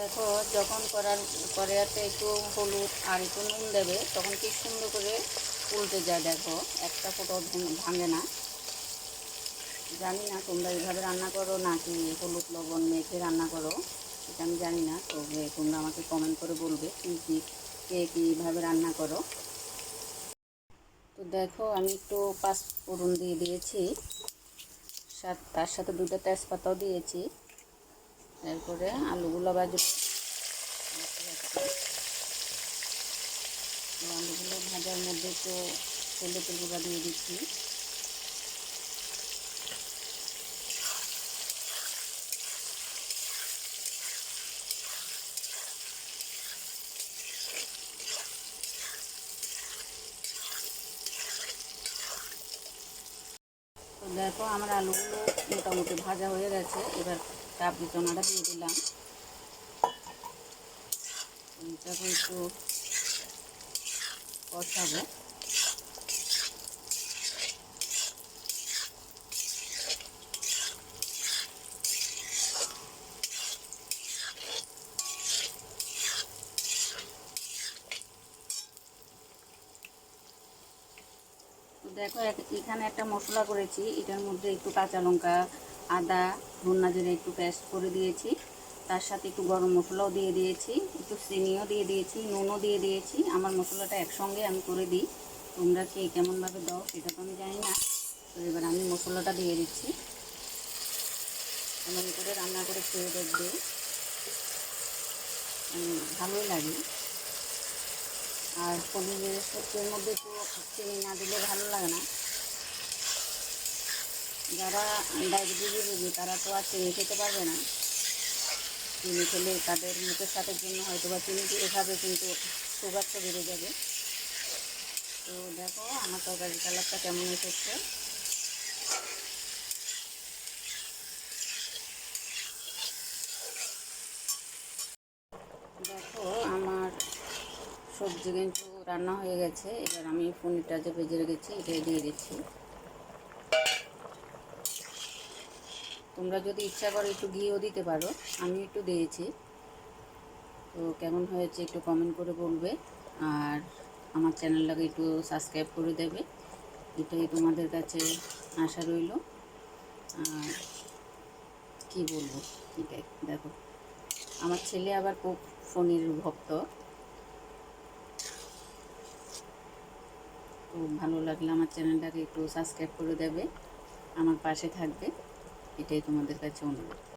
দেখো, যখন কড়াইতে একটু হলুদ আর একটু নুন দেবে তখন কি সুন্দর করে উল্টে যায়। দেখো, একটা ফোঁটাও ভাঙে না। জানি না তোমরা এইভাবে রান্না করো নাকি হলুদ লবণ মেখে রান্না করো, এটা আমি জানি না। তবে তোমরা আমাকে কমেন্ট করে বলবে কে কীভাবে রান্না করো। তো দেখো, আমি একটু পাঁচফোড়ন দিয়ে দিয়েছি, তার সাথে দুটো তেজপাতাও দিয়েছি। এরপরে আলুগুলো আলুগুলো ভাজার মধ্যে একটু হলুদের গুঁড়া দিয়ে দিচ্ছি। তো দেখো, আমার আলুগুলো মোটামুটি ভাজা হয়ে গেছে। এবার কাবলি চনাটা দিয়ে দিলাম। এটাকে একটু কষাবো। তো দেখো, এখানে একটা মশলা করেছি। এটার মধ্যে একটু কাঁচা লঙ্কা, আদা, ধনিয়া জিরে একটু পেস্ট করে দিয়েছি। তার সাথে একটু গরম মশলাও দিয়ে দিয়েছি, একটু চিনিও দিয়ে দিয়েছি, নুনও দিয়ে দিয়েছি। আমার মশলাটা একসঙ্গে আমি করে দিই। তোমরা কে কেমনভাবে দাও সেটা তো আমি জানি না। তো এবার আমি মশলাটা দিয়ে দিচ্ছি। এমন করে রান্না করে খেয়ে দেখবে, ভালোই লাগে। আর পনিরের সবজির মধ্যে একটু চিনি না দিলে ভালো লাগে না। যারা ডায়াবেটিস রোগী তারা তো আর চিনি খেতে পারবে না। চিনি খেলে তাদের মুখের স্বাদের জন্য হয়তো বা চিনি দিয়ে খাবে, কিন্তু সুগারটা বেড়ে যাবে। তো দেখো, আমার তরকারি কালারটা কেমন এসেছে। দেখো, আমার সবজি কিন্তু রান্না হয়ে গেছে। এবার আমি পনিরটা যে ভেজে রেখেছি এটাই দিয়ে দিচ্ছি। তোমরা যদি ইচ্ছা করো একটু ঘিও দিতে পারো, আমি একটু দিয়েছি। তো কেমন হয়েছে একটু কমেন্ট করে বলবে। আর আমার চ্যানেলটাকে একটু সাবস্ক্রাইব করে দেবে, এটাই তোমাদের কাছে আশা রইল। আর কী বলবো, এটাই। দেখো, আমার ছেলে আবার খুব পনির ভক্ত। তো ভালো লাগলে আমার চ্যানেলটাকে একটু সাবস্ক্রাইব করে দেবে, আমার পাশে থাকবে, এটাই তোমাদের কাছে অনুরোধ।